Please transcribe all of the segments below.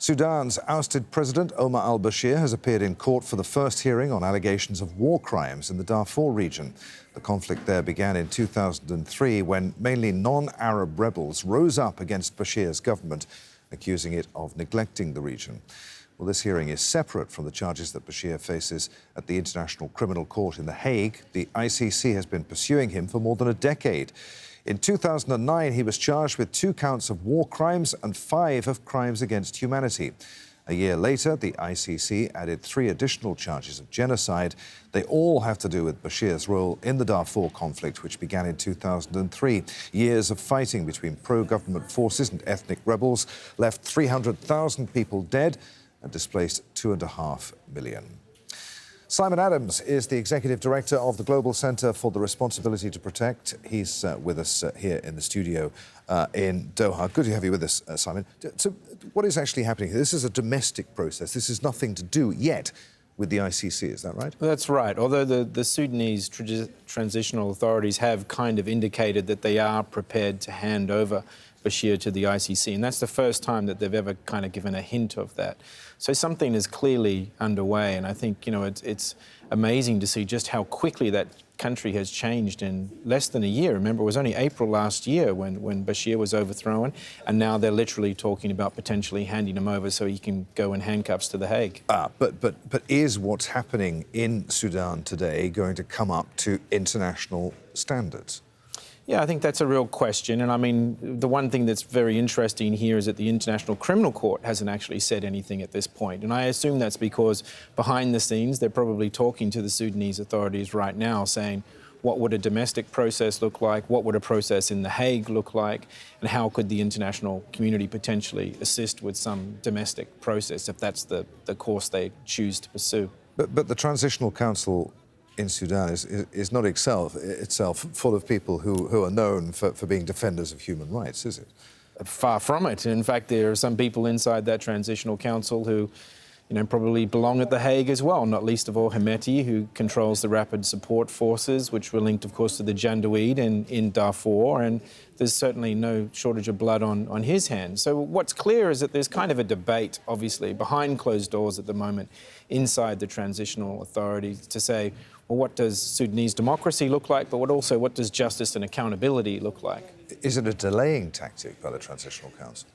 Sudan's ousted President Omar al-Bashir has appeared in court for the first hearing on allegations of war crimes in the Darfur region. The conflict there began in 2003 when mainly non-Arab rebels rose up against Bashir's government, accusing it of neglecting the region. Well, this hearing is separate from the charges that Bashir faces at the International Criminal Court in The Hague. The ICC has been pursuing him for more than a decade. In 2009, he was charged with 2 counts of war crimes and 5 of crimes against humanity. A year later, the ICC added 3 additional charges of genocide. They all have to do with Bashir's role in the Darfur conflict, which began in 2003. Years of fighting between pro-government forces and ethnic rebels left 300,000 people dead and displaced 2.5 million. Simon Adams is the Executive Director of the Global Centre for the Responsibility to Protect. He's with us here in the studio in Doha. Good to have you with us, Simon. So what is actually happening here? This is a domestic process. This has nothing to do yet with the ICC, is that right? That's right, although the Sudanese transitional authorities have kind of indicated that they are prepared to hand over Bashir to the ICC, and that's the first time that they've ever kind of given a hint of that. So something is clearly underway, and I think, you know, it's amazing to see just how quickly that country has changed in less than a year. Remember, it was only April last year when Bashir was overthrown, and now they're literally talking about potentially handing him over so he can go in handcuffs to The Hague. But is what's happening in Sudan today going to come up to international standards? Yeah, I think that's a real question. And I mean, the one thing that's very interesting here is that the International Criminal Court hasn't actually said anything at this point. And I assume that's because behind the scenes, they're probably talking to the Sudanese authorities right now saying, what would a domestic process look like? What would a process in The Hague look like? And how could the international community potentially assist with some domestic process if that's the course they choose to pursue? But the Transitional Council in Sudan is not itself full of people who are known for being defenders of human rights, is it? Far from it. In fact, there are some people inside that Transitional Council who, you know, probably belong at The Hague as well, not least of all Hemeti, who controls the Rapid Support Forces, which were linked, of course, to the Janjaweed in Darfur, and there's certainly no shortage of blood on his hands. So what's clear is that there's kind of a debate, obviously, behind closed doors at the moment inside the transitional authorities to say, well, what does Sudanese democracy look like, but what does justice and accountability look like? Is it a delaying tactic by the Transitional Council?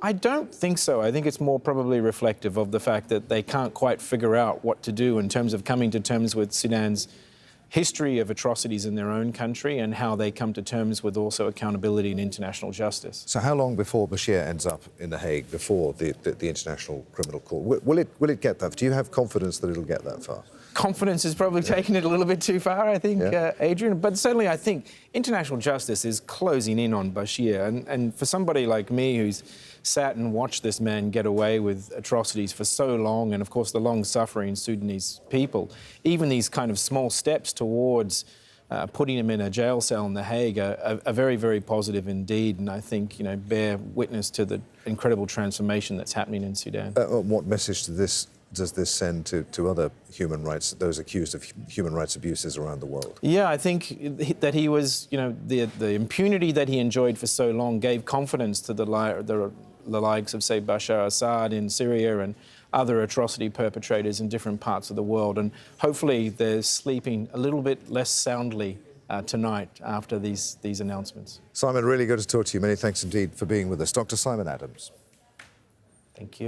I don't think so. I think it's more probably reflective of the fact that they can't quite figure out what to do in terms of coming to terms with Sudan's history of atrocities in their own country and how they come to terms with also accountability and international justice. So how long before Bashir ends up in The Hague, before the International Criminal Court? Will it get that? Do you have confidence that it'll get that far? Confidence is probably taking it a little bit too far, I think, Adrian. But certainly I think international justice is closing in on Bashir. And for somebody like me who's sat and watched this man get away with atrocities for so long, and of course the long-suffering Sudanese people, even these kind of small steps towards putting him in a jail cell in The Hague are very, very positive indeed, and I think, you know, bear witness to the incredible transformation that's happening in Sudan. What message does this send to other human rights, those accused of human rights abuses around the world? Yeah, I think that he was, you know, the impunity that he enjoyed for so long gave confidence to the likes of, say, Bashar Assad in Syria and other atrocity perpetrators in different parts of the world. And hopefully they're sleeping a little bit less soundly tonight after these announcements. Simon, really good to talk to you. Many thanks indeed for being with us. Dr. Simon Adams. Thank you.